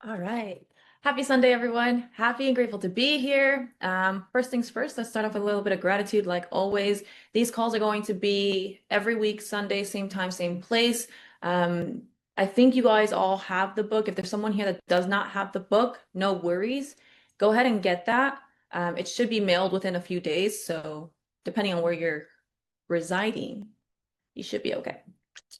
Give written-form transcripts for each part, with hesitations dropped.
All right. Happy Sunday, everyone. Happy and grateful to be here. First things first, let's start off with a little bit of gratitude. Like always, these calls are going to be every week, Sunday, same time, same place. Um, I think you guys all have the book. If there's someone here that does not have the book, no worries. Go ahead and get that. It should be mailed within a few days. So depending on where you're residing, you should be okay.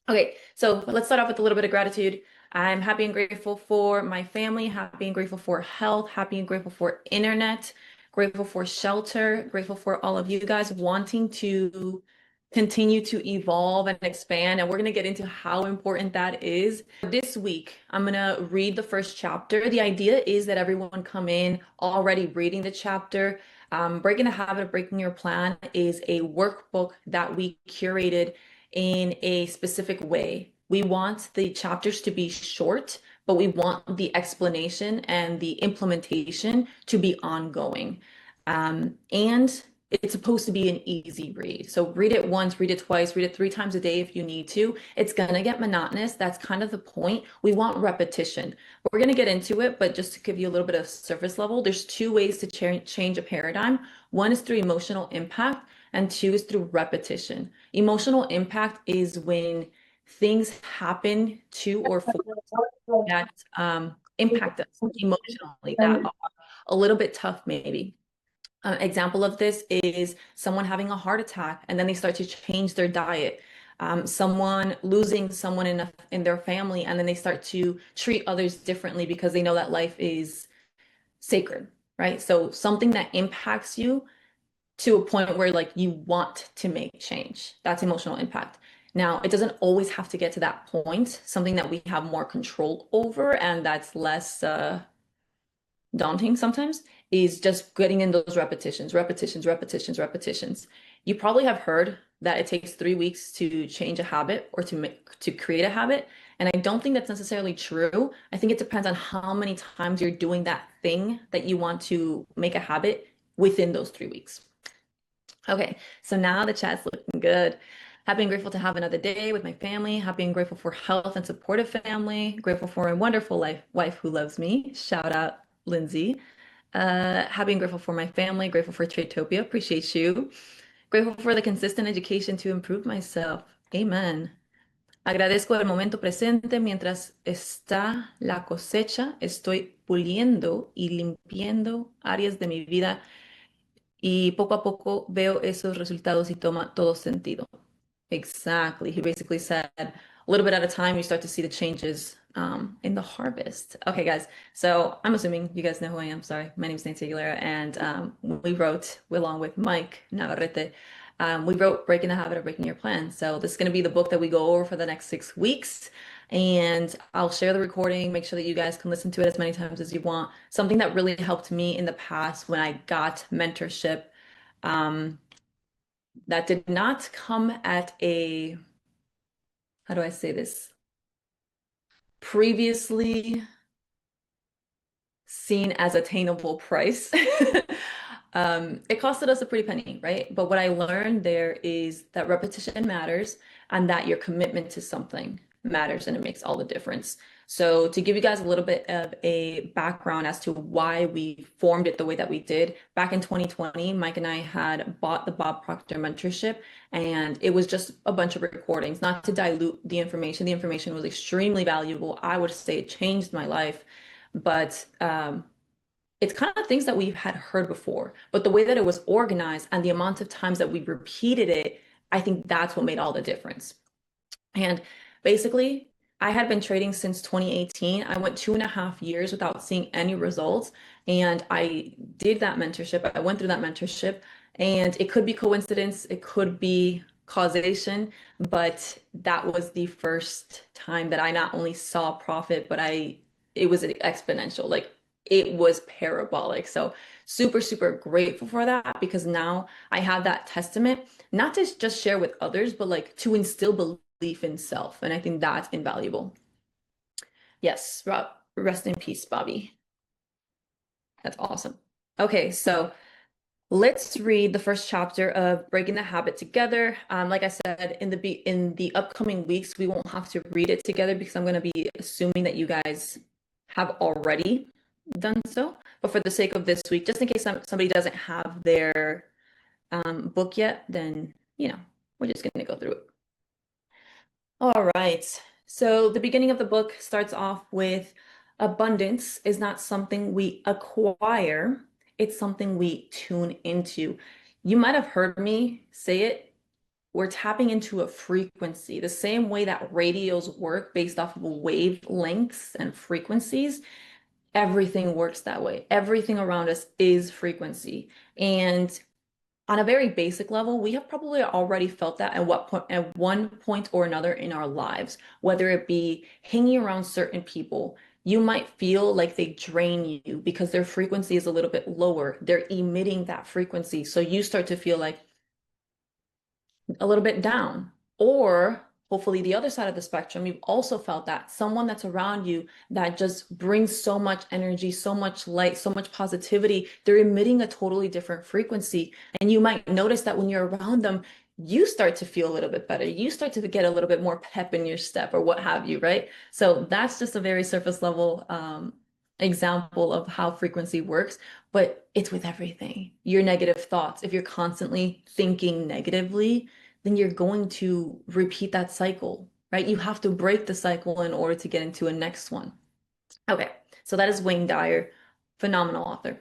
Okay, so let's start off with a little bit of gratitude. I'm happy and grateful for my family, happy and grateful for health, happy and grateful for internet, grateful for shelter, grateful for all of you guys wanting to continue to evolve and expand. And we're going to get into how important that is. This week, I'm going to read the first chapter. The idea is that everyone come in already reading the chapter. Breaking the Habit of Breaking Your Plan is a workbook that we curated in a specific way. We want the chapters to be short, but we want the explanation and the implementation to be ongoing. And it's supposed to be an easy read. So read it once, read it twice, read it 3 times a day if you need to. It's going to get monotonous. That's kind of the point. We want repetition. We're going to get into it, but just to give you a little bit of surface level, there's 2 ways to change a paradigm. One is through emotional impact, and 2 is through repetition. Emotional impact is when things happen to or for that impact us emotionally, that are a little bit tough, maybe. Example of this is someone having a heart attack and then they start to change their diet. Someone losing someone in their family and then they start to treat others differently because they know that life is sacred, right? So something that impacts you to a point where like you want to make change. That's emotional impact. Now, it doesn't always have to get to that point, something that we have more control over and that's less daunting sometimes is just getting in those repetitions, repetitions, repetitions, repetitions. You probably have heard that it takes 3 weeks to change a habit or to create a habit. And I don't think that's necessarily true. I think it depends on how many times you're doing that thing that you want to make a habit within those 3 weeks. Okay, so now the chat's looking good. Happy and grateful to have another day with my family. Happy and grateful for health and supportive family. Grateful for a wonderful wife who loves me. Shout out, Lindsay. Happy and grateful for my family. Grateful for Tradetopia. Appreciate you. Grateful for the consistent education to improve myself. Amen. Agradezco el momento presente mientras está la cosecha. Estoy puliendo y limpiando áreas de mi vida y poco a poco veo esos resultados y toma todo sentido. Exactly. He basically said a little bit at a time, you start to see the changes in the harvest. Okay, guys. So I'm assuming you guys know who I am. Sorry. My name is Nancy Aguilera, and we wrote, along with Mike Navarrete, we wrote Breaking the Habit of Breaking Your Plan. So this is going to be the book that we go over for the next 6 weeks. And I'll share the recording, make sure that you guys can listen to it as many times as you want. Something that really helped me in the past when I got mentorship. That did not come at a, how do I say this? Previously seen as attainable price. It costed us a pretty penny, right? But what I learned there is that repetition matters and that your commitment to something matters and it makes all the difference. So to give you guys a little bit of a background as to why we formed it the way that we did, back in 2020, Mike and I had bought the Bob Proctor mentorship, and it was just a bunch of recordings, not to dilute the information. The information was extremely valuable. I would say it changed my life, but it's kind of things that we've had heard before, but the way that it was organized and the amount of times that we repeated it, I think that's what made all the difference. And basically, I had been trading since 2018. I went 2.5 years without seeing any results. And I did that mentorship. I went through that mentorship, and it could be coincidence, it could be causation, but that was the first time that I not only saw profit, but it was exponential. Like it was parabolic. So super, super grateful for that because now I have that testament, not to just share with others, but like to instill belief in self. And I think that's invaluable. Yes, Rob, rest in peace, Bobby. That's awesome. Okay, so let's read the first chapter of Breaking the Habit together. Like I said, in the upcoming weeks, we won't have to read it together because I'm going to be assuming that you guys have already done so. But for the sake of this week, just in case somebody doesn't have their book yet, then, we're just going to go through it. All right. So the beginning of the book starts off with abundance is not something we acquire, it's something we tune into. You might have heard me say it. We're tapping into a frequency, the same way that radios work based off of wavelengths and frequencies. Everything works that way. Everything around us is frequency. And on a very basic level, we have probably already felt that at one point or another in our lives, whether it be hanging around certain people. You might feel like they drain you because their frequency is a little bit lower. They're emitting that frequency. So you start to feel like a little bit down. Or hopefully the other side of the spectrum, you've also felt that someone that's around you that just brings so much energy, so much light, so much positivity, they're emitting a totally different frequency. And you might notice that when you're around them, you start to feel a little bit better. You start to get a little bit more pep in your step or what have you, right? So that's just a very surface level example of how frequency works, but it's with everything. Your negative thoughts, if you're constantly thinking negatively, then you're going to repeat that cycle, right? You have to break the cycle in order to get into a next one. Okay, so that is Wayne Dyer, phenomenal author.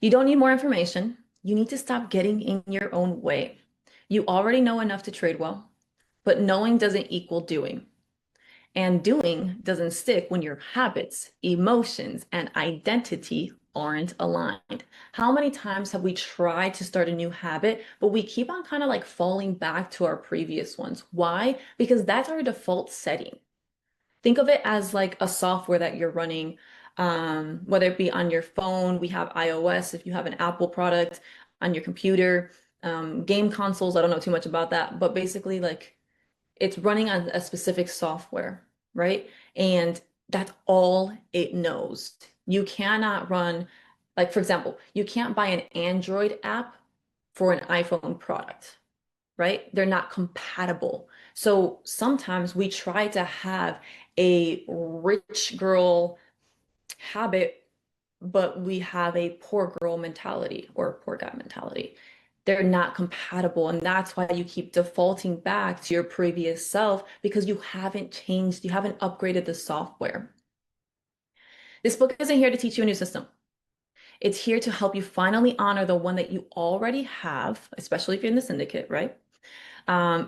You don't need more information. You need to stop getting in your own way. You already know enough to trade well, but knowing doesn't equal doing. And doing doesn't stick when your habits, emotions, and identity aren't aligned. How many times have we tried to start a new habit, but we keep on kind of like falling back to our previous ones? Why? Because that's our default setting. Think of it as like a software that you're running, whether it be on your phone, we have iOS, if you have an Apple product, on your computer, game consoles, I don't know too much about that, but basically like it's running on a specific software, right? And that's all it knows. You cannot run, like, for example, you can't buy an Android app for an iPhone product, right? They're not compatible. So sometimes we try to have a rich girl habit, but we have a poor girl mentality or poor guy mentality. They're not compatible. And that's why you keep defaulting back to your previous self because you haven't changed, you haven't upgraded the software. This book isn't here to teach you a new system. It's here to help you finally honor the one that you already have, especially if you're in the syndicate, right?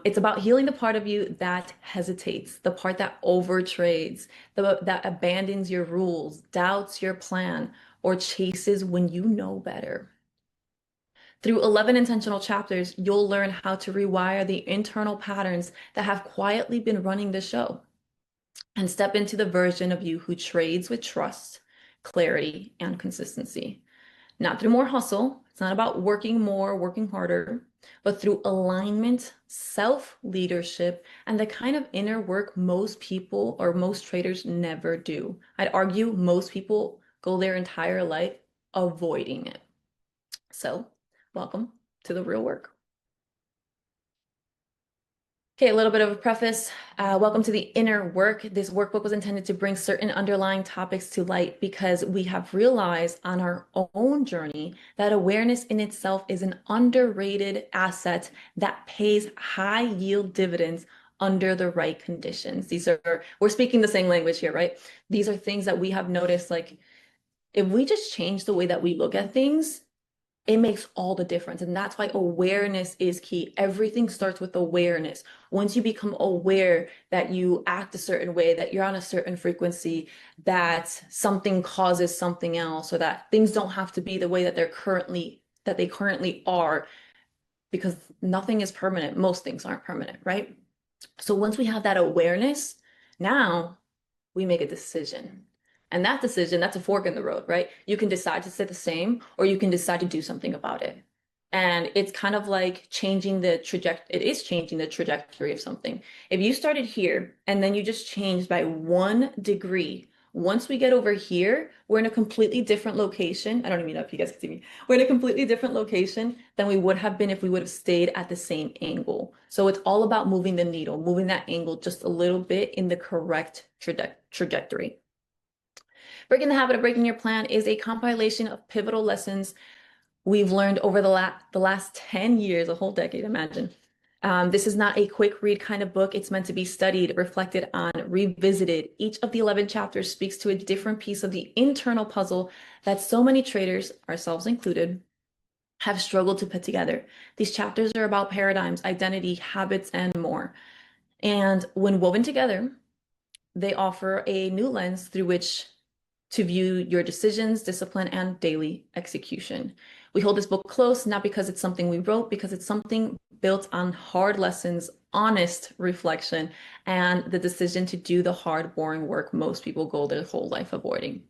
It's about healing the part of you that hesitates, the part that overtrades, that abandons your rules, doubts your plan, or chases when you know better. Through 11 intentional chapters, you'll learn how to rewire the internal patterns that have quietly been running the show and step into the version of you who trades with trust, clarity, and consistency. Not through more hustle. It's not about working more, working harder, but through alignment, self-leadership, and the kind of inner work most people or most traders never do. I'd argue most people go their entire life avoiding it. So, welcome to the real work. Okay, a little bit of a preface. Welcome to the inner work. This workbook was intended to bring certain underlying topics to light because we have realized on our own journey that awareness in itself is an underrated asset that pays high yield dividends under the right conditions. We're speaking the same language here, right? These are things that we have noticed, like if we just change the way that we look at things, it makes all the difference. And that's why awareness is key. Everything starts with awareness. Once you become aware that you act a certain way, that you're on a certain frequency, that something causes something else, or that things don't have to be the way that they currently are, because nothing is permanent. Most things aren't permanent, right? So once we have that awareness, now we make a decision. And that decision, that's a fork in the road, right? You can decide to stay the same or you can decide to do something about it. And it's kind of like changing the trajectory. It is changing the trajectory of something. If you started here and then you just changed by 1 degree, once we get over here, we're in a completely different location. I don't even know if you guys can see me. We're in a completely different location than we would have been if we would have stayed at the same angle. So it's all about moving the needle, moving that angle just a little bit in the correct trajectory. Breaking the Habit of Breaking Your Plan is a compilation of pivotal lessons we've learned over the last 10 years, a whole decade, imagine. This is not a quick read kind of book. It's meant to be studied, reflected on, revisited. Each of the 11 chapters speaks to a different piece of the internal puzzle that so many traders, ourselves included, have struggled to put together. These chapters are about paradigms, identity, habits, and more. And when woven together, they offer a new lens through which to view your decisions, discipline, and daily execution. We hold this book close, not because it's something we wrote, because it's something built on hard lessons, honest reflection, and the decision to do the hard, boring work most people go their whole life avoiding.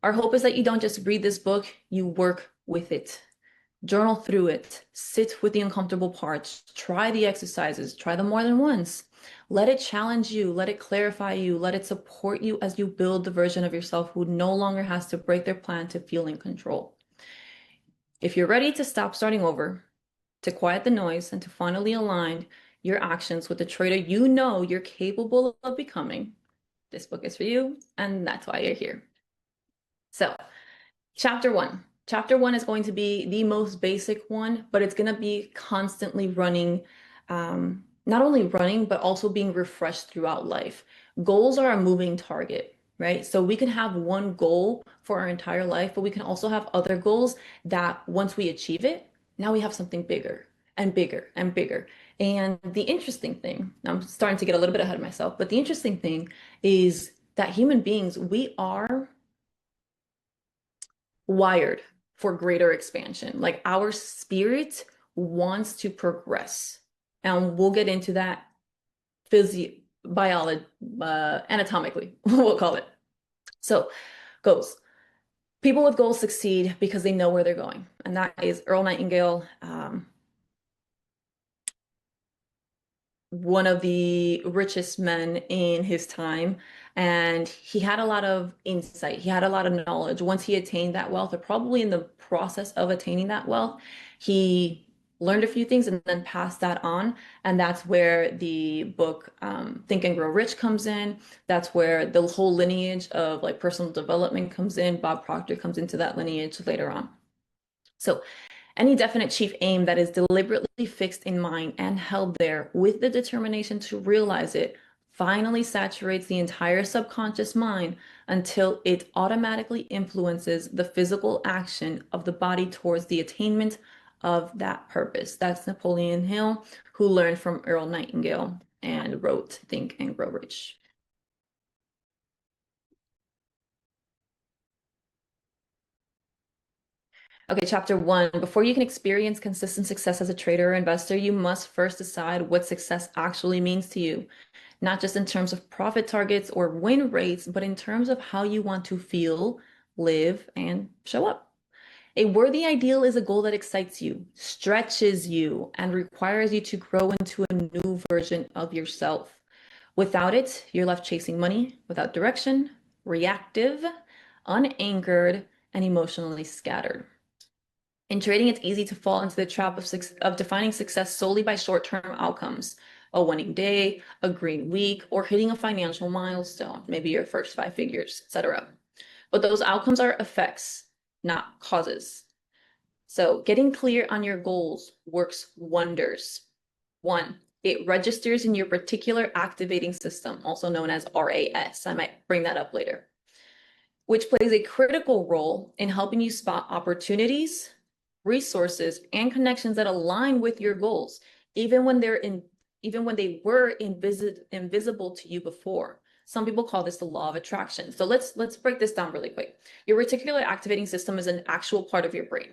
Our hope is that you don't just read this book, you work with it. Journal through it, sit with the uncomfortable parts, try the exercises, try them more than once. Let it challenge you, let it clarify you, let it support you as you build the version of yourself who no longer has to break their plan to feel in control. If you're ready to stop starting over, to quiet the noise, and to finally align your actions with the trader you know you're capable of becoming, this book is for you, and that's why you're here. So, Chapter 1. Chapter 1 is going to be the most basic one, but it's going to be constantly running, not only running, but also being refreshed throughout life. Goals are a moving target, right? So we can have one goal for our entire life, but we can also have other goals that once we achieve it, now we have something bigger and bigger and bigger. And the interesting thing, I'm starting to get a little bit ahead of myself, but the interesting thing is that human beings, we are wired for greater expansion. Like our spirit wants to progress. And we'll get into that biology, anatomically, we'll call it. So, goals. People with goals succeed because they know where they're going. And that is Earl Nightingale, one of the richest men in his time. And he had a lot of insight. He had a lot of knowledge. Once he attained that wealth, or probably in the process of attaining that wealth, he learned a few things and then passed that on. And that's where the book Think and Grow Rich comes in. That's where the whole lineage of like personal development comes in. Bob Proctor comes into that lineage later on. So any definite chief aim that is deliberately fixed in mind and held there with the determination to realize it finally saturates the entire subconscious mind until it automatically influences the physical action of the body towards the attainment of that purpose. That's Napoleon Hill, who learned from Earl Nightingale and wrote Think and Grow Rich. Okay, chapter 1. Before you can experience consistent success as a trader or investor, you must first decide what success actually means to you, not just in terms of profit targets or win rates, but in terms of how you want to feel, live, and show up. A worthy ideal is a goal that excites you, stretches you, and requires you to grow into a new version of yourself. Without it, you're left chasing money without direction, reactive, unanchored, and emotionally scattered. In trading, it's easy to fall into the trap of defining success solely by short-term outcomes, a winning day, a green week, or hitting a financial milestone, maybe your first 5 figures, etc. But those outcomes are effects, not causes. So getting clear on your goals works wonders. 1, it registers in your reticular activating system, also known as RAS. I might bring that up later, which plays a critical role in helping you spot opportunities, resources, and connections that align with your goals, even when they were invisible to you before. Some people call this the law of attraction. So let's break this down really quick. Your reticular activating system is an actual part of your brain,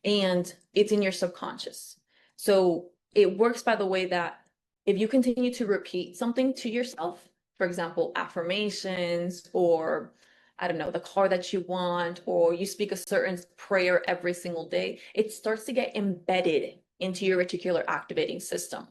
and it's in your subconscious. So it works by the way that if you continue to repeat something to yourself, for example, affirmations, or I don't know, the car that you want, or you speak a certain prayer every single day, it starts to get embedded into your reticular activating system.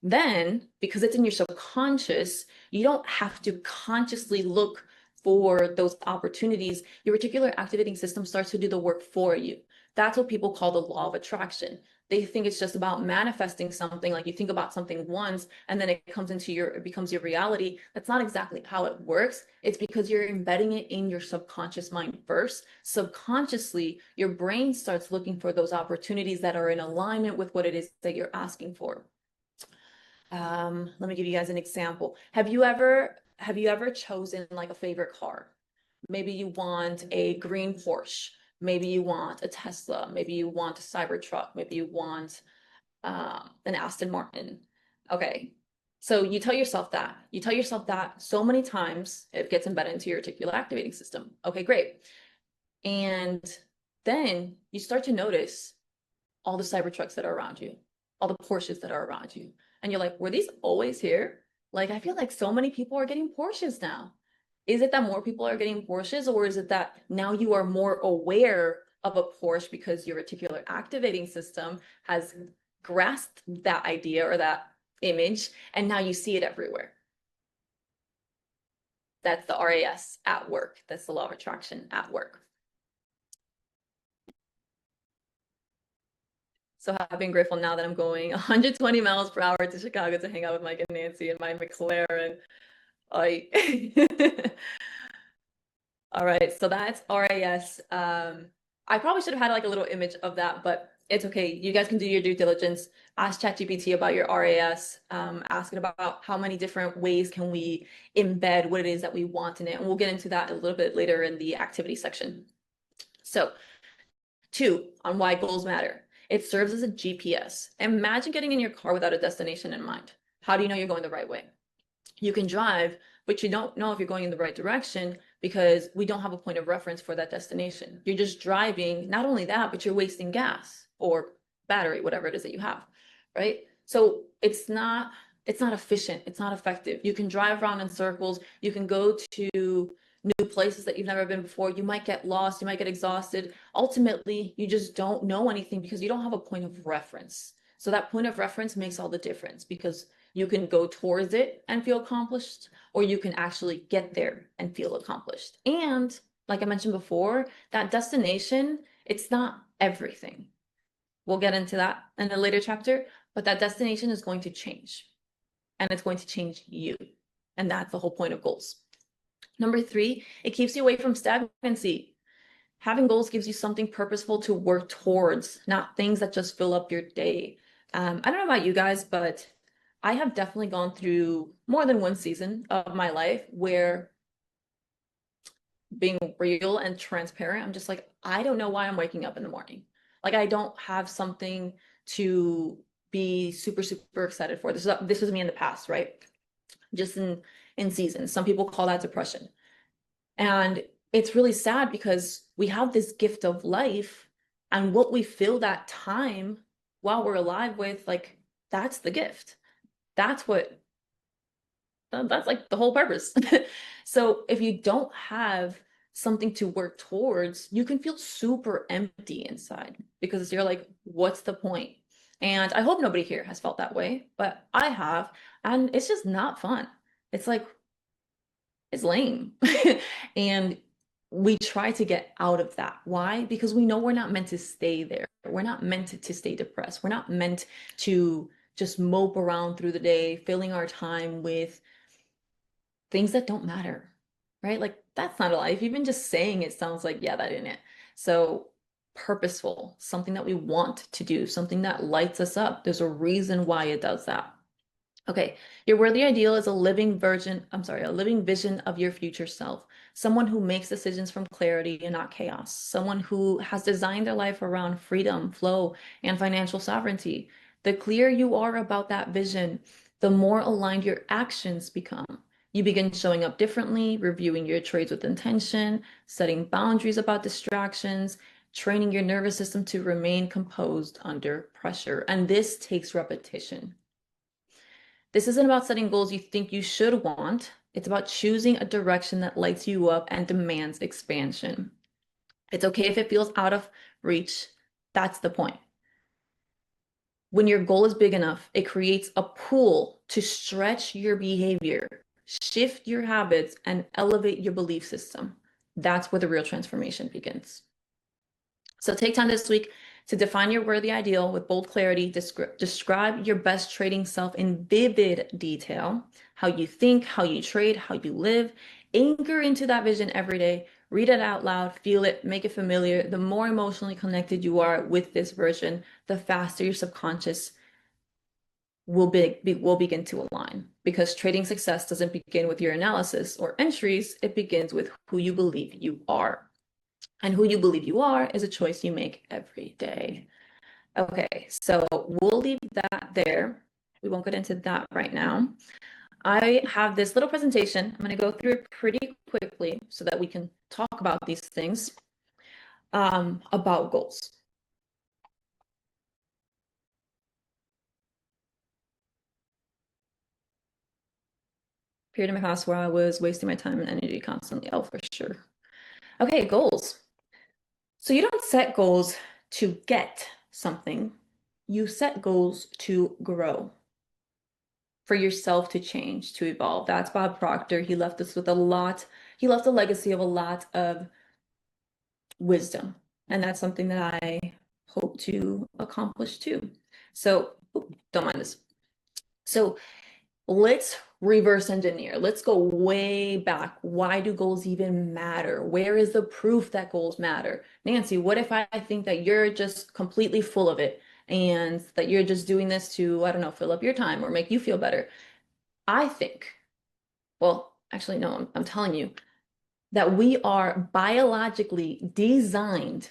Then, because it's in your subconscious, you don't have to consciously look for those opportunities. Your reticular activating system starts to do the work for you. That's what people call the law of attraction. They think it's just about manifesting something, like you think about something once and then it becomes your reality. That's not exactly how it works. It's because you're embedding it in your subconscious mind first. Subconsciously, your brain starts looking for those opportunities that are in alignment with what it is that you're asking for. Let me give you guys an example. Have you ever chosen like a favorite car? Maybe you want a green Porsche. Maybe you want a Tesla. Maybe you want a Cybertruck. Maybe you want an Aston Martin. Okay. So you tell yourself that. You tell yourself that so many times, it gets embedded into your reticular activating system. Okay, great. And then you start to notice all the Cybertrucks that are around you, all the Porsches that are around you. And you're like, were these always here? Like, I feel like so many people are getting Porsches now. Is it that more people are getting Porsches, or is it that now you are more aware of a Porsche because your reticular activating system has grasped that idea or that image, and now you see it everywhere? That's the RAS at work. That's the law of attraction at work. So happy and grateful now that I'm going 120 miles per hour to Chicago to hang out with Mike and Nancy in my McLaren. All right, so that's RAS. I probably should have had like a little image of that, but it's okay. You guys can do your due diligence. Ask ChatGPT about your RAS. Ask it about how many different ways can we embed what it is that we want in it. And we'll get into that a little bit later in the activity section. So 2, on why goals matter. It serves as a GPS. Imagine getting in your car without a destination in mind. How do you know you're going the right way? You can drive, but you don't know if you're going in the right direction because we don't have a point of reference for that destination. You're just driving. Not only that, but you're wasting gas or battery, whatever it is that you have, right? So it's not efficient. It's not effective. You can drive around in circles. You can go to new places that you've never been before. You might get lost. You might get exhausted. Ultimately, you just don't know anything because you don't have a point of reference. So that point of reference makes all the difference, because you can go towards it and feel accomplished, or you can actually get there and feel accomplished. And like I mentioned before, that destination, it's not everything. We'll get into that in a later chapter, but that destination is going to change, and it's going to change you. And that's the whole point of goals. Number 3, it keeps you away from stagnancy. Having goals gives you something purposeful to work towards, not things that just fill up your day. I don't know about you guys, but I have definitely gone through more than one season of my life where, being real and transparent, I'm just like, I don't know why I'm waking up in the morning. Like, I don't have something to be super, super excited for. This was me in the past, right? Just in seasons. Some people call that depression. And it's really sad because we have this gift of life, and what we fill that time while we're alive with, like, that's the gift. That's like the whole purpose. So if you don't have something to work towards, you can feel super empty inside, because you're like, what's the point? And I hope nobody here has felt that way, but I have, and it's just not fun. It's like, it's lame. And we try to get out of that. Why? Because we know we're not meant to stay there. We're not meant to stay depressed. We're not meant to just mope around through the day, filling our time with things that don't matter, right? Like, that's not a life. Even just saying it sounds like, yeah, that ain't it. So purposeful, something that we want to do, something that lights us up. There's a reason why it does that. Okay, your worthy ideal is a living vision of your future self. Someone who makes decisions from clarity and not chaos. Someone who has designed their life around freedom, flow, and financial sovereignty. The clearer you are about that vision, the more aligned your actions become. You begin showing up differently, reviewing your trades with intention, setting boundaries about distractions, training your nervous system to remain composed under pressure. And this takes repetition. This isn't about setting goals you think you should want. It's about choosing a direction that lights you up and demands expansion. It's okay if it feels out of reach. That's the point. When your goal is big enough, it creates a pool to stretch your behavior, shift your habits, and elevate your belief system. That's where the real transformation begins. So take time this week To define your worthy ideal with bold clarity, describe your best trading self in vivid detail, how you think, how you trade, how you live. Anchor into that vision every day. Read it out loud, feel it, make it familiar. The more emotionally connected you are with this version, the faster your subconscious will begin to align, because trading success doesn't begin with your analysis or entries. It begins with who you believe you are. And who you believe you are is a choice you make every day. Okay, so we'll leave that there. We won't get into that right now. I have this little presentation. I'm going to go through it pretty quickly so that we can talk about these things, about goals. Period in my class where I was wasting my time and energy constantly. Oh, for sure. Okay, goals. So you don't set goals to get something. You set goals to grow, for yourself to change, to evolve. That's Bob Proctor. He left us with a lot. He left a legacy of a lot of wisdom. And that's something that I hope to accomplish too. So, don't mind this. So let's reverse engineer. Let's go way back. Why do goals even matter? Where is the proof that goals matter? Nancy, what if I think that you're just completely full of it and that you're just doing this to, I don't know, fill up your time or make you feel better? I think, well, actually, no, I'm telling you that we are biologically designed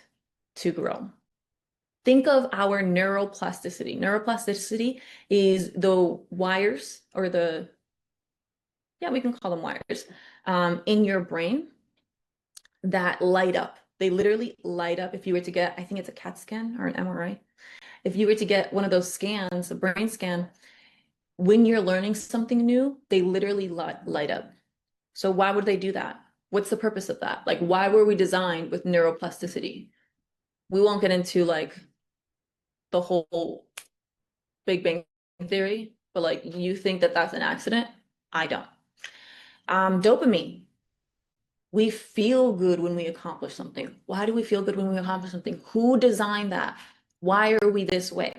to grow. Think of our neuroplasticity. Neuroplasticity is the wires, or yeah, we can call them wires, in your brain that light up. They literally light up. If you were to get, I think it's a CAT scan or an MRI. If you were to get one of those scans, a brain scan, when you're learning something new, they literally light up. So why would they do that? What's the purpose of that? Like, why were we designed with neuroplasticity? We won't get into like the whole Big Bang theory, but like, you think that that's an accident? I don't. Dopamine. We feel good when we accomplish something. Why do we feel good when we accomplish something? Who designed that? Why are we this way?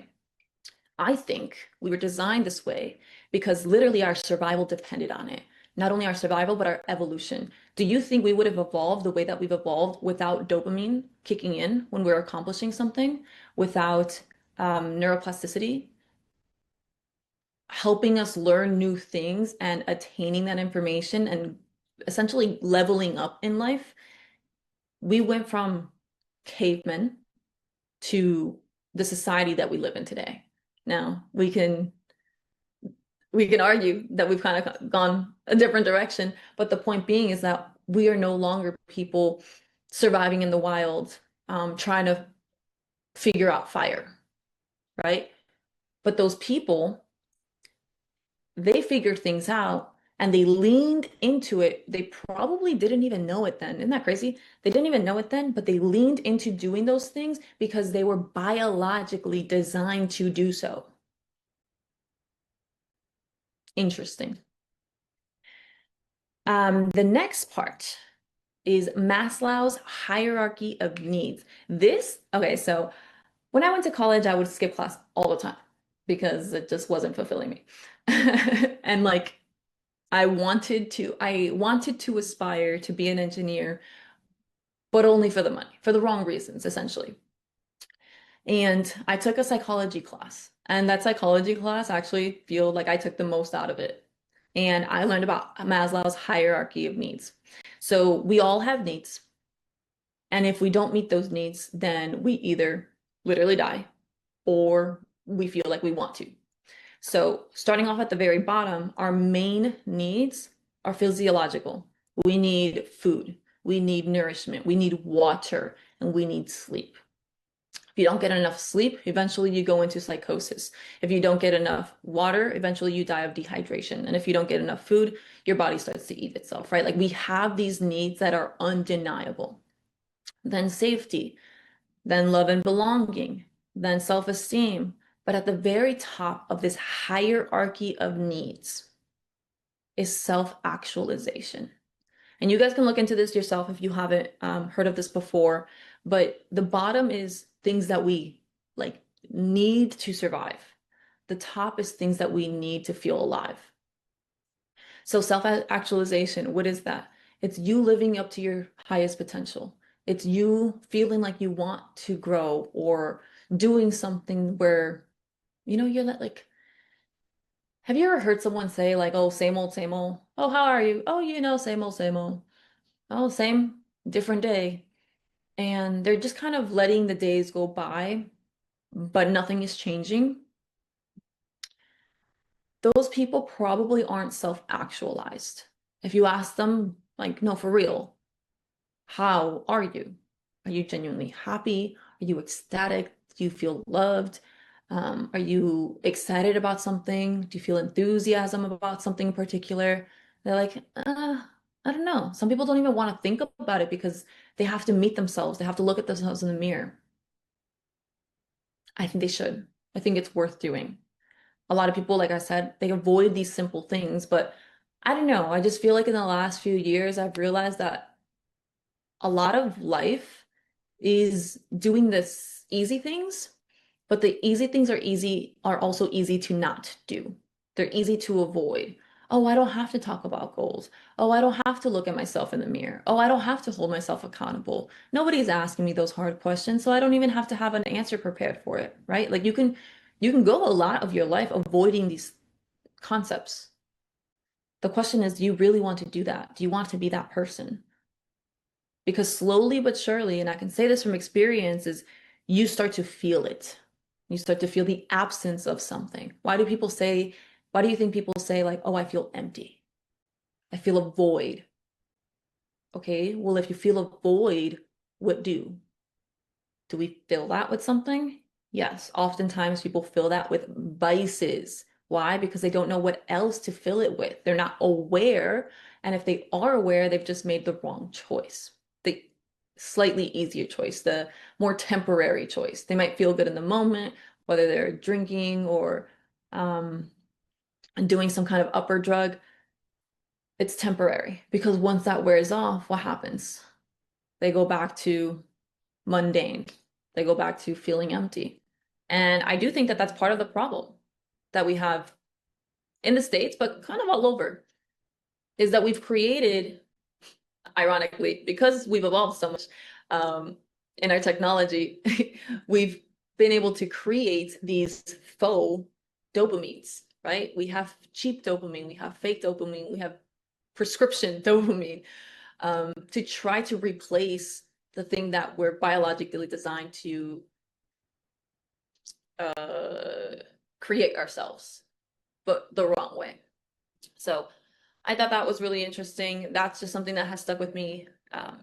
I think we were designed this way because literally our survival depended on it. Not only our survival, but our evolution. Do you think we would have evolved the way that we've evolved without dopamine kicking in when we're accomplishing something, without neuroplasticity helping us learn new things and attaining that information and essentially leveling up in life? We went from cavemen to the society that we live in today. Now, we can argue that we've kind of gone a different direction, but the point being is that we are no longer people surviving in the wild, trying to figure out fire, right? But those people, they figured things out and they leaned into it. They probably didn't even know it then. Isn't that crazy? They didn't even know it then, but they leaned into doing those things because they were biologically designed to do so. Interesting. The next part is Maslow's hierarchy of needs. Okay, so when I went to college, I would skip class all the time because it just wasn't fulfilling me. And like, I wanted to aspire to be an engineer, but only for the money, for the wrong reasons, essentially. And I took a psychology class, and that psychology class actually feel like I took the most out of it. And I learned about Maslow's hierarchy of needs. So we all have needs. And if we don't meet those needs, then we either literally die or we feel like we want to. So starting off at the very bottom, our main needs are physiological. We need food, we need nourishment, we need water, and we need sleep. If you don't get enough sleep, eventually you go into psychosis. If you don't get enough water, eventually you die of dehydration. And if you don't get enough food, your body starts to eat itself, right? Like, we have these needs that are undeniable. Then safety, then love and belonging, then self-esteem. But at the very top of this hierarchy of needs is self-actualization. And you guys can look into this yourself if you haven't heard of this before. But the bottom is things that we like need to survive. The top is things that we need to feel alive. So self-actualization, what is that? It's you living up to your highest potential. It's you feeling like you want to grow or doing something where, you're not like, have you ever heard someone say like, oh, same old, same old? Oh, how are you? Oh, same old, same old. Oh, same, different day. And they're just kind of letting the days go by, but nothing is changing. Those people probably aren't self-actualized. If you ask them, like, no, for real, how are you? Are you genuinely happy? Are you ecstatic? Do you feel loved? Are you excited about something? Do you feel enthusiasm about something in particular? They're like, I don't know. Some people don't even want to think about it because they have to meet themselves. They have to look at themselves in the mirror. I think they should. I think it's worth doing. A lot of people, like I said, they avoid these simple things, but I don't know. I just feel like in the last few years, I've realized that a lot of life is doing this easy things, but the easy things are also easy to not do. They're easy to avoid. Oh, I don't have to talk about goals. Oh, I don't have to look at myself in the mirror. Oh, I don't have to hold myself accountable. Nobody's asking me those hard questions, so I don't even have to have an answer prepared for it, right? Like you can go a lot of your life avoiding these concepts. The question is, do you really want to do that? Do you want to be that person? Because slowly but surely, and I can say this from experience, is you start to feel it. You start to feel the absence of something. Why do you think people say like, oh, I feel empty? I feel a void. Okay, well, if you feel a void, what do? Do we fill that with something? Yes, oftentimes people fill that with vices. Why? Because they don't know what else to fill it with. They're not aware. And if they are aware, they've just made the wrong choice. The slightly easier choice, the more temporary choice. They might feel good in the moment, whether they're drinking or um, doing some kind of upper drug. It's temporary because once that wears off, what happens? They go back to mundane. They go back to feeling empty. And I do think that that's part of the problem that we have in the States, but kind of all over, is that we've created, ironically, because we've evolved so much in our technology, we've been able to create these faux dopamines, right? We have cheap dopamine, we have fake dopamine, we have prescription dopamine to try to replace the thing that we're biologically designed to uh, create ourselves, but the wrong way. So I thought that was really interesting. That's just something that has stuck with me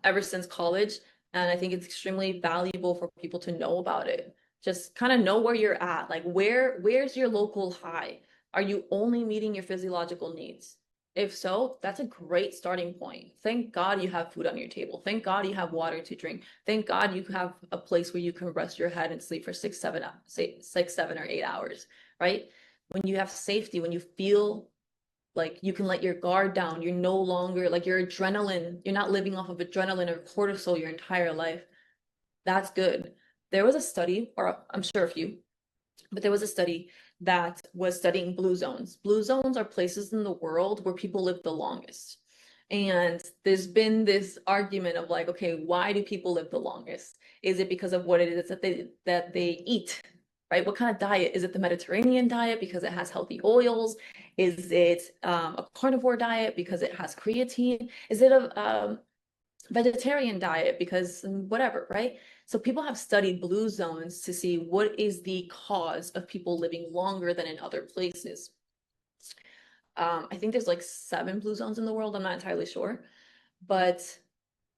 ever since college. And I think it's extremely valuable for people to know about it. Just kind of know where you're at. Like where's your local high? Are you only meeting your physiological needs? If so, that's a great starting point. Thank God you have food on your table. Thank God you have water to drink. Thank God you have a place where you can rest your head and sleep for 6, 7 or 8 hours, right? When you have safety, when you feel like you can let your guard down, you're no longer like your adrenaline, you're not living off of adrenaline or cortisol your entire life. That's good. There was a study, or I'm sure a few, but there was a study that was studying blue zones. Blue zones are places in the world where people live the longest. And there's been this argument of like, okay, why do people live the longest? Is it because of what it is that they eat? Right? What kind of diet? Is it the Mediterranean diet because it has healthy oils? Is it a carnivore diet because it has creatine? Is it a vegetarian diet because whatever, right? So people have studied blue zones to see what is the cause of people living longer than in other places. I think there's like 7 blue zones in the world. I'm not entirely sure, but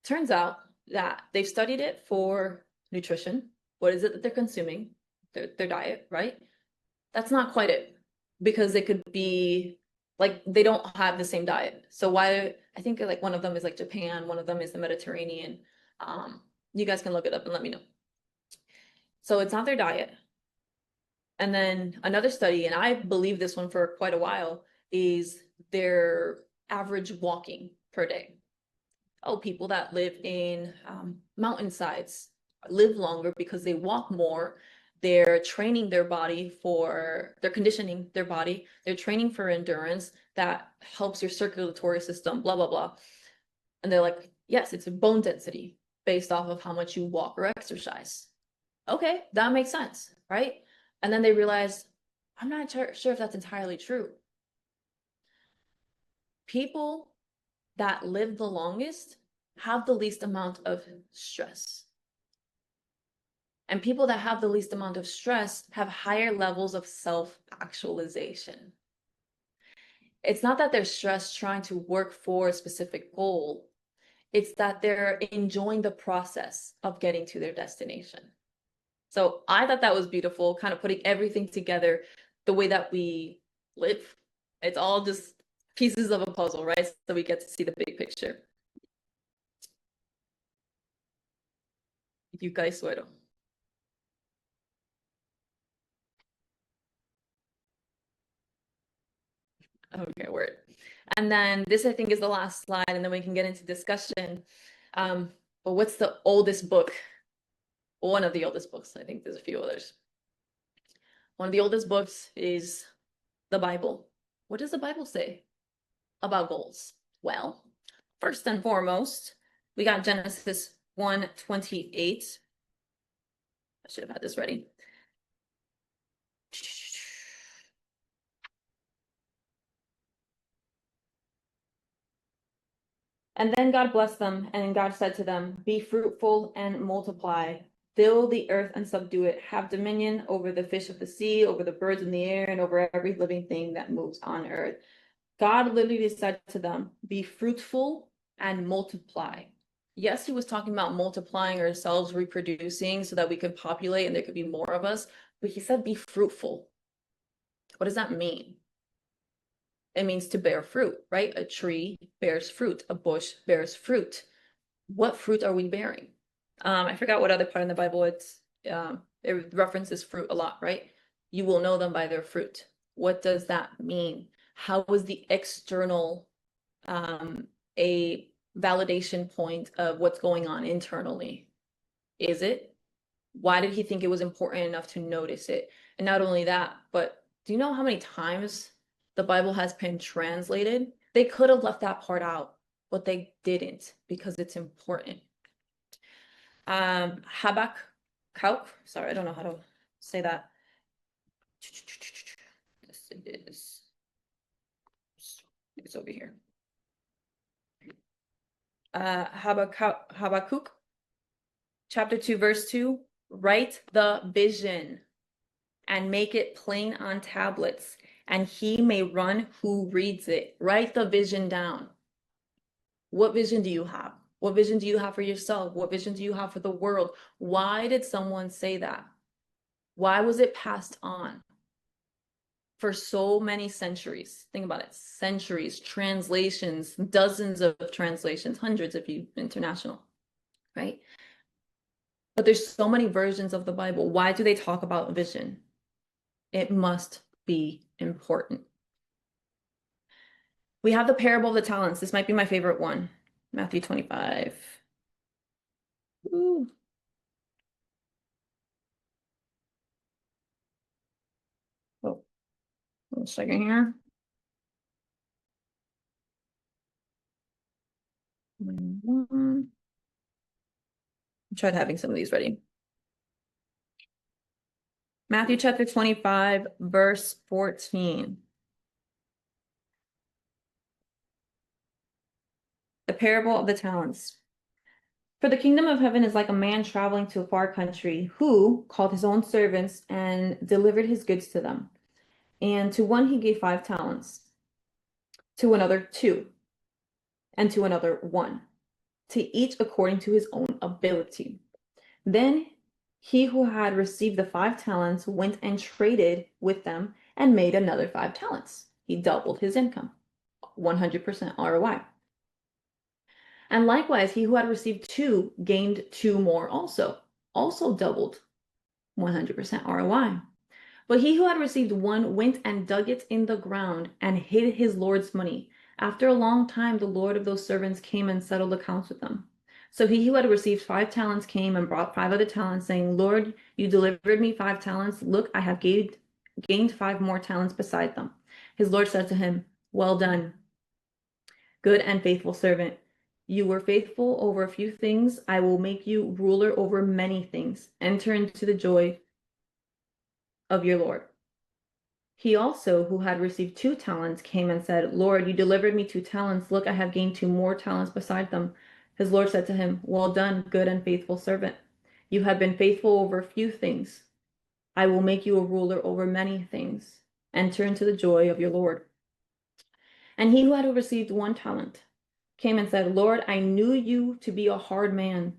turns out that they've studied it for nutrition. What is it that they're consuming? Their diet, right? That's not quite it because it could be like they don't have the same diet. So why I think like one of them is like Japan, one of them is the Mediterranean. You guys can look it up and let me know. So it's not their diet. And then another study, and I believe this one for quite a while, is their average walking per day. Oh, people that live in mountainsides live longer because they walk more they're training their body for, they're conditioning their body, they're training for endurance that helps your circulatory system, blah, blah, blah. And they're like, yes, it's a bone density based off of how much you walk or exercise. Okay, that makes sense, right? And then they realize, I'm not sure if that's entirely true. People that live the longest have the least amount of stress. And people that have the least amount of stress have higher levels of self-actualization. It's not that they're stressed trying to work for a specific goal. It's that they're enjoying the process of getting to their destination. So I thought that was beautiful, kind of putting everything together the way that we live. It's all just pieces of a puzzle, right? So we get to see the big picture. Yuka y suero. Okay, word. And then this, I think, is the last slide, and then we can get into discussion. But what's the oldest book? One of the oldest books. I think there's a few others. One of the oldest books is the Bible. What does the Bible say about goals? Well, first and foremost, we got Genesis 1:28. I should have had this ready. And then God blessed them, and God said to them, be fruitful and multiply, fill the earth and subdue it, have dominion over the fish of the sea, over the birds in the air, and over every living thing that moves on earth. God literally said to them, be fruitful and multiply. Yes, he was talking about multiplying ourselves, reproducing so that we could populate and there could be more of us, but he said be fruitful. What does that mean? It means to bear fruit, right? A tree bears fruit, a bush bears fruit. What fruit are we bearing? I forgot what other part in the Bible it references fruit a lot, right? You will know them by their fruit. What does that mean? How was the external a validation point of what's going on internally? Is it? Why did he think it was important enough to notice it? And not only that, but do you know how many times the Bible has been translated? They could have left that part out, but they didn't because it's important. Habakkuk, sorry, I don't know how to say that. This it's over here. Habakkuk, chapter 2, verse 2, write the vision and make it plain on tablets, and he may run who reads it. Write the vision down. What vision do you have? What vision do you have for yourself? What vision do you have for the world? Why did someone say that? Why was it passed on for so many centuries? Think about it. Centuries, translations, dozens of translations, hundreds if you international, right? But there's so many versions of the Bible. Why do they talk about vision? It must be important. We have the parable of the talents. This might be my favorite one. Matthew 25. Ooh. Oh, 1 second here. I tried having some of these ready. Matthew chapter 25, verse 14. The parable of the talents. For the kingdom of heaven is like a man traveling to a far country who called his own servants and delivered his goods to them. And to one he gave 5 talents, to another 2, and to another 1, to each according to his own ability. Then he who had received the 5 talents went and traded with them and made another 5 talents. He doubled his income, 100% ROI. And likewise, he who had received 2 gained 2 more also doubled, 100% ROI. But he who had received 1 went and dug it in the ground and hid his Lord's money. After a long time, the Lord of those servants came and settled accounts with them. So he who had received 5 talents came and brought 5 other talents, saying, Lord, you delivered me 5 talents. Look, I have gained 5 more talents beside them. His Lord said to him, Well done, good and faithful servant. You were faithful over a few things. I will make you ruler over many things. Enter into the joy of your Lord. He also, who had received 2 talents, came and said, Lord, you delivered me 2 talents. Look, I have gained 2 more talents beside them. His Lord said to him, Well done, good and faithful servant. You have been faithful over a few things. I will make you a ruler over many things. Enter into the joy of your Lord. And he who had received 1 talent came and said, Lord, I knew you to be a hard man,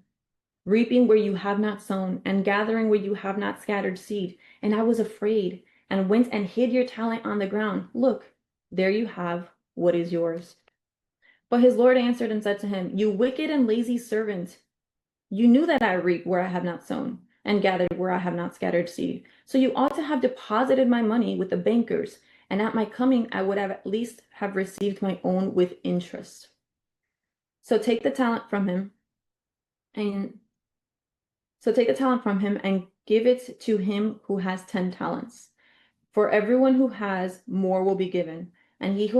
reaping where you have not sown, and gathering where you have not scattered seed. And I was afraid, and went and hid your talent on the ground. Look, there you have what is yours. But his Lord answered and said to him, You wicked and lazy servant, you knew that I reap where I have not sown, and gathered where I have not scattered seed. So you ought to have deposited my money with the bankers, and at my coming I would have at least have received my own with interest. So take the talent from him, and give it to him who has 10 talents. For everyone who has, more will be given, and he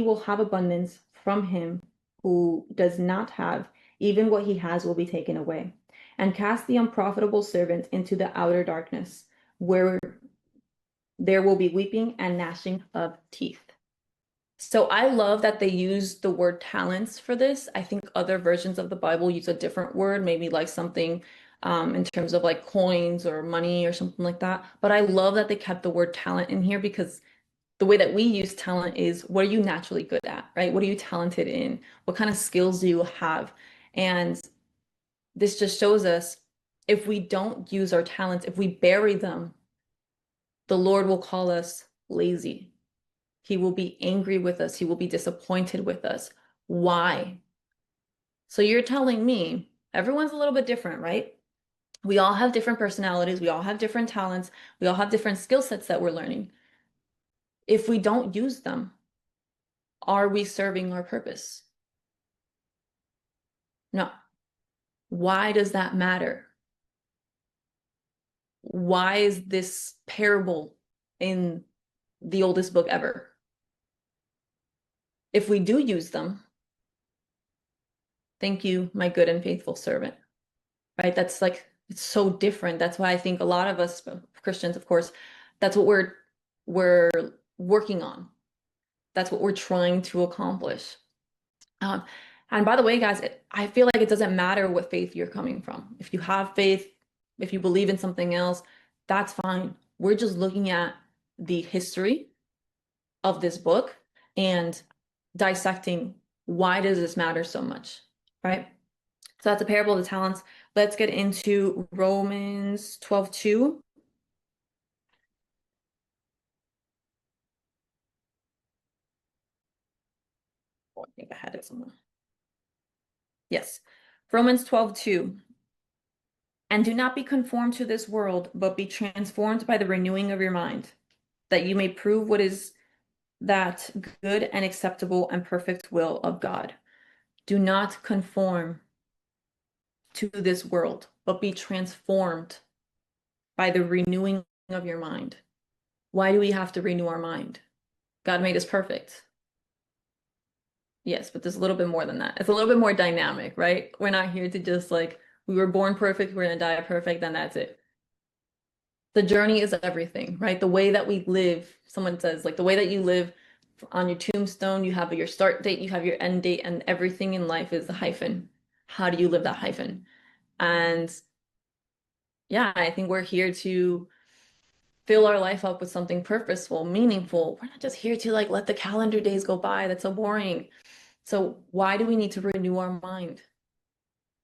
will have abundance. From him who does not have, even what he has will be taken away. And cast the unprofitable servant into the outer darkness, where there will be weeping and gnashing of teeth. So I love that they use the word talents for this. I think other versions of the Bible use a different word, maybe like something in terms of like coins or money or something like that. But I love that they kept the word talent in here, because the way that we use talent is, what are you naturally good at, right? What are you talented in? What kind of skills do you have? And this just shows us, if we don't use our talents, if we bury them, the Lord will call us lazy. He will be angry with us. He will be disappointed with us. Why? So you're telling me everyone's a little bit different, right? We all have different personalities. We all have different talents. We all have different skill sets that we're learning. If we don't use them, are we serving our purpose? No. Why does that matter? Why is this parable in the oldest book ever? If we do use them, thank you, my good and faithful servant, right? That's like, it's so different. That's why I think a lot of us Christians, of course, that's what we're working on. That's what we're trying to accomplish. And by the way, guys, I feel like it doesn't matter what faith you're coming from. If you have faith, if you believe in something else, that's fine. We're just looking at the history of this book and dissecting, why does this matter so much, right? So that's a parable of the talents. Let's get into Romans 12:2. Oh, I think I had it somewhere. Yes. Romans 12:2. And do not be conformed to this world, but be transformed by the renewing of your mind, that you may prove what is that good and acceptable and perfect will of God. Do not conform to this world, but be transformed by the renewing of your mind. Why do we have to renew our mind? God made us perfect. Yes, but there's a little bit more than that. It's a little bit more dynamic, right? We're not here to just like, we were born perfect, we're gonna die perfect, then that's it. The journey is everything, right? The way that we live, someone says, like the way that you live on your tombstone, you have your start date, you have your end date, and everything in life is the hyphen. How do you live that hyphen? And yeah, I think we're here to fill our life up with something purposeful, meaningful. We're not just here to like let the calendar days go by. That's so boring. So why do we need to renew our mind?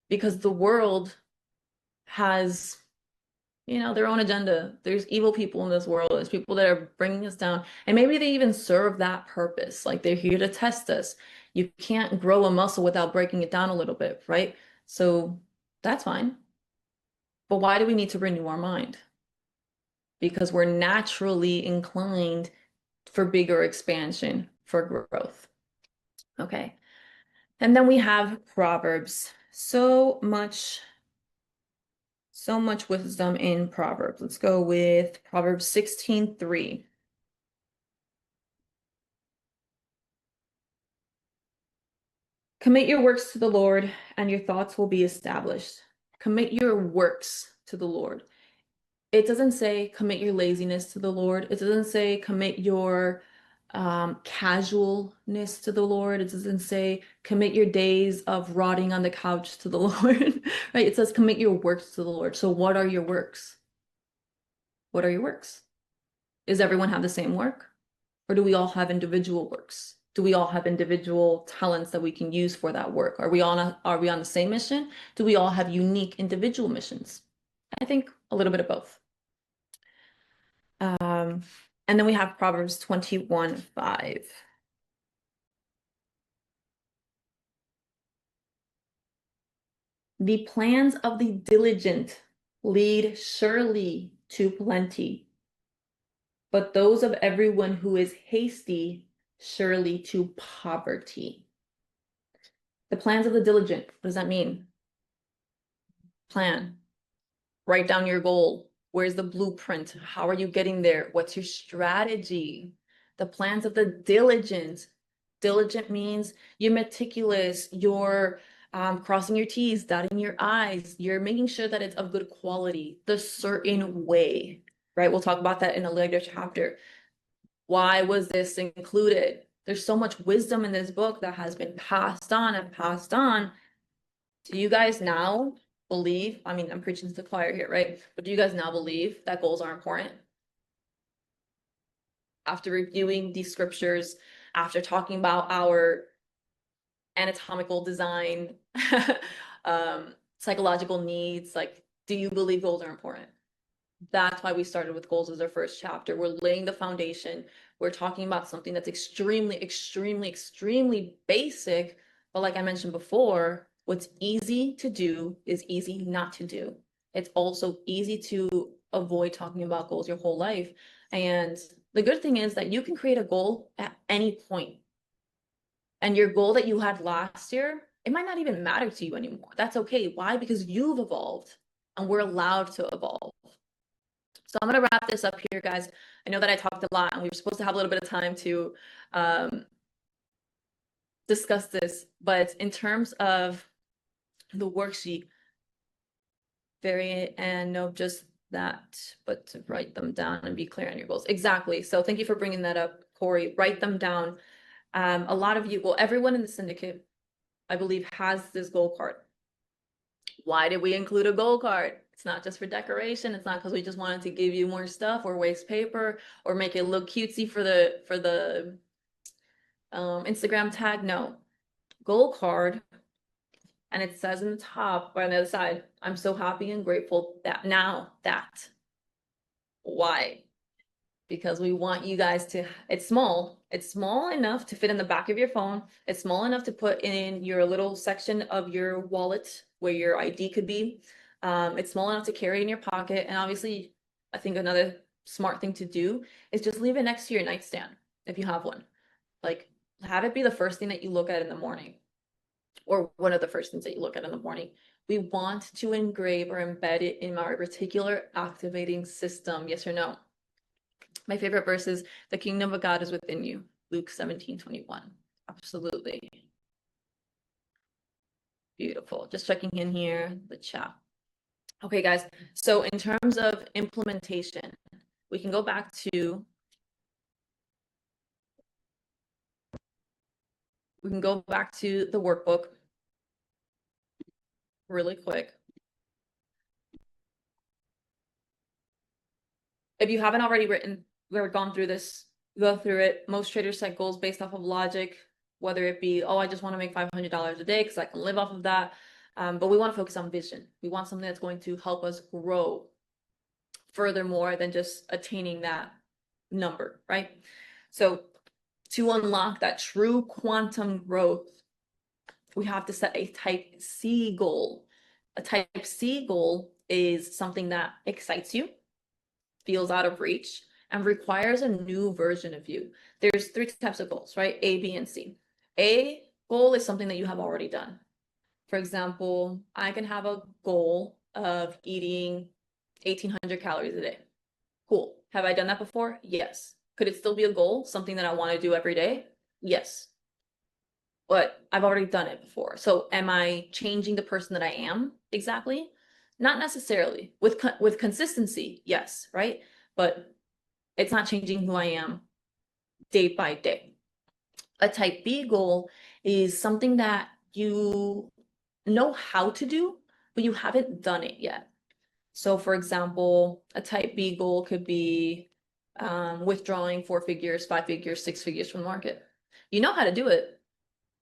Because the world has, their own agenda. There's evil people in this world. There's people that are bringing us down. And maybe they even serve that purpose. Like they're here to test us. You can't grow a muscle without breaking it down a little bit, right? So that's fine. But why do we need to renew our mind? Because we're naturally inclined for bigger expansion, for growth. Okay. And then we have Proverbs So much wisdom in Proverbs. Let's go with Proverbs 16:3. Commit your works to the Lord, and your thoughts will be established. Commit your works to the Lord. It doesn't say commit your laziness to the Lord. It doesn't say commit your casualness to the Lord. It doesn't say commit your days of rotting on the couch to the Lord, right? It says commit your works to the Lord. So what are your works? What are your works? Does everyone have the same work? Or do we all have individual works? Do we all have individual talents that we can use for that work? Are we on the same mission? Do we all have unique individual missions? I think a little bit of both. And then we have Proverbs 21:5. The plans of the diligent lead surely to plenty, but those of everyone who is hasty surely to poverty. The plans of the diligent, what does that mean? Plan. Write down your goal. Where's the blueprint? How are you getting there? What's your strategy? The plans of the diligent. Diligent means you're meticulous, you're crossing your T's, dotting your I's, you're making sure that it's of good quality, the certain way, right? We'll talk about that in a later chapter. Why was this included? There's so much wisdom in this book that has been passed on and passed on. Do you guys now believe, I mean, I'm preaching to the choir here, right? But do you guys now believe that goals are important? After reviewing these scriptures, after talking about our anatomical design, psychological needs, like, do you believe goals are important? That's why we started with goals as our first chapter. We're laying the foundation. We're talking about something that's extremely, extremely, extremely basic. But like I mentioned before, what's easy to do is easy not to do. It's also easy to avoid talking about goals your whole life. And the good thing is that you can create a goal at any point. And your goal that you had last year, it might not even matter to you anymore. That's okay. Why? Because you've evolved and we're allowed to evolve. So I'm going to wrap this up here, guys. I know that I talked a lot and we were supposed to have a little bit of time to discuss this, but in terms of the worksheet, and no, just that, but to write them down and be clear on your goals. Exactly. So thank you for bringing that up, Corey. Write them down. A lot of you, well, everyone in the syndicate, I believe, has this goal card. Why did we include a goal card? It's not just for decoration. It's not because we just wanted to give you more stuff or waste paper or make it look cutesy for the Instagram tag. No, goal card. And it says in the top or on the other side, I'm so happy and grateful that now that. Why? Because we want you guys to, it's small enough to fit in the back of your phone. It's small enough to put in your little section of your wallet where your ID could be. It's small enough to carry in your pocket. And obviously, I think another smart thing to do is just leave it next to your nightstand if you have one. Like, have it be the first thing that you look at in the morning, or one of the first things that you look at in the morning. We want to engrave or embed it in our reticular activating system. Yes or no? My favorite verse is, the kingdom of God is within you. Luke 17:21. Absolutely. Beautiful. Just checking in here, the chat. Okay, guys. So in terms of implementation, we can go back to the workbook really quick. If you haven't already gone through this, go through it. Most traders set goals based off of logic, whether it be, oh, I just want to make $500 a day because I can live off of that. But we want to focus on vision. We want something that's going to help us grow furthermore than just attaining that number, right? So to unlock that true quantum growth, we have to set a type C goal. A type C goal is something that excites you, feels out of reach, and requires a new version of you. There's three types of goals, right? A, B, and C. A goal is something that you have already done. For example, I can have a goal of eating 1,800 calories a day. Cool. Have I done that before? Yes. Could it still be a goal, something that I want to do every day? Yes. But I've already done it before. So am I changing the person that I am exactly? Not necessarily. With consistency, yes, right? But it's not changing who I am day by day. A type B goal is something that you know how to do, but you haven't done it yet. So for example, a type B goal could be withdrawing 4 figures, 5 figures, 6 figures from the market. You know how to do it.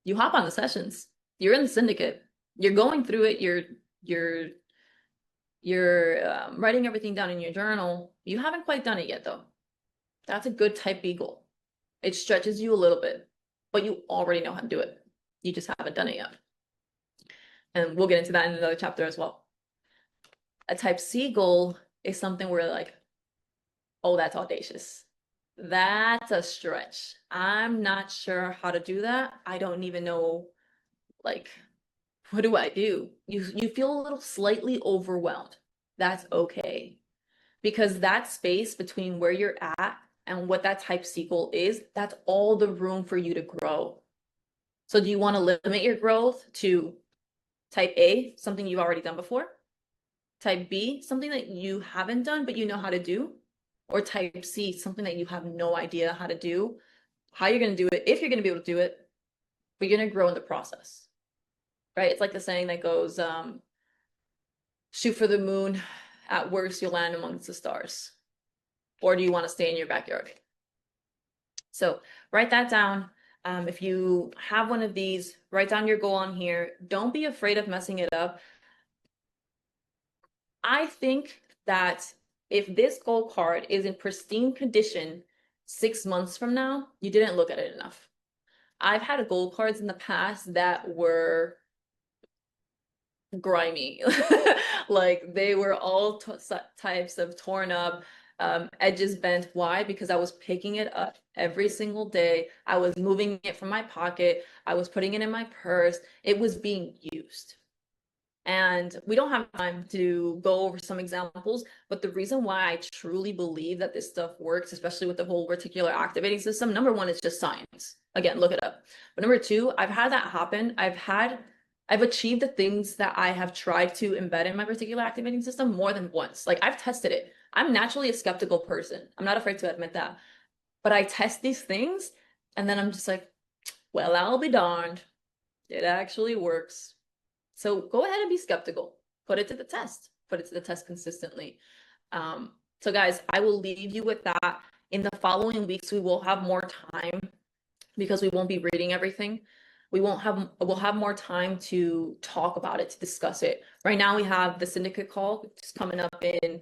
You hop on the sessions. You're in the syndicate. You're going through it. You're writing everything down in your journal. You haven't quite done it yet, though. That's a good type B goal. It stretches you a little bit, but you already know how to do it. You just haven't done it yet. And we'll get into that in another chapter as well. A type C goal is something where like, oh, that's audacious. That's a stretch. I'm not sure how to do that. I don't even know, like, what do I do? You feel a little slightly overwhelmed. That's okay. Because that space between where you're at and what that type C goal is, that's all the room for you to grow. So do you want to limit your growth to type A, something you've already done before? Type B, something that you haven't done, but you know how to do? Or type C, something that you have no idea how to do, how you're going to do it, if you're going to be able to do it, but you're going to grow in the process, right? It's like the saying that goes, shoot for the moon, at worst, you'll land amongst the stars. Or do you want to stay in your backyard? So write that down. If you have one of these, write down your goal on here. Don't be afraid of messing it up. I think that if this goal card is in pristine condition 6 months from now, you didn't look at it enough. I've had goal cards in the past that were grimy. Like they were all types of torn up, edges bent. Why? Because I was picking it up every single day. I was moving it from my pocket. I was putting it in my purse. It was being used. And we don't have time to go over some examples, but the reason why I truly believe that this stuff works, especially with the whole reticular activating system, number one, is just science. Again, look it up. But number two, I've had that happen. I've achieved the things that I have tried to embed in my reticular activating system more than once. Like I've tested it. I'm naturally a skeptical person. I'm not afraid to admit that. But I test these things and then I'm just like, well, I'll be darned. It actually works. So go ahead and be skeptical. Put it to the test. Put it to the test consistently. So guys, I will leave you with that. In the following weeks, we will have more time because we won't be reading everything. We'll have more time to talk about it, to discuss it. Right now we have the syndicate call, which is coming up in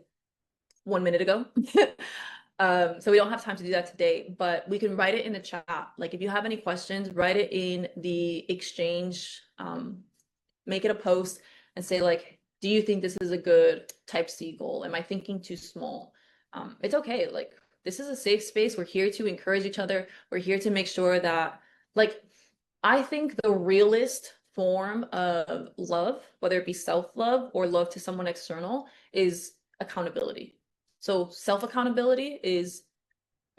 1 minute ago. So we don't have time to do that today, but we can write it in the chat. Like if you have any questions, write it in the exchange, make it a post and say like, do you think this is a good type C goal? Am I thinking too small? It's okay. Like this is a safe space. We're here to encourage each other. We're here to make sure that like, I think the realest form of love, whether it be self-love or love to someone external, is accountability. So self-accountability is,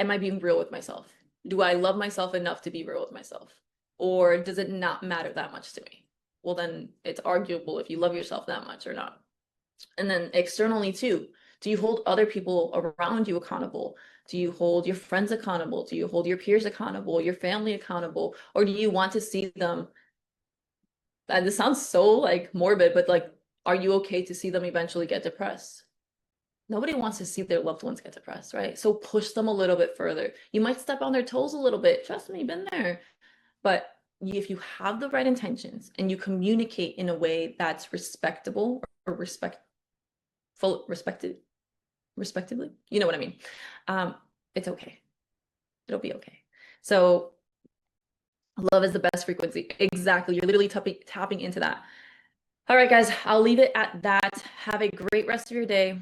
am I being real with myself? Do I love myself enough to be real with myself? Or does it not matter that much to me? Well, then it's arguable if you love yourself that much or not. And then externally too, do you hold other people around you accountable? Do you hold your friends accountable? Do you hold your peers accountable, your family accountable? Or do you want to see them? And this sounds so like morbid, but like, are you okay to see them eventually get depressed? Nobody wants to see their loved ones get depressed, right? So push them a little bit further. You might step on their toes a little bit. Trust me, been there. But if you have the right intentions and you communicate in a way that's respectable or respectively, you know what I mean? It's okay. It'll be okay. So love is the best frequency. Exactly. You're literally tapping into that. All right, guys, I'll leave it at that. Have a great rest of your day.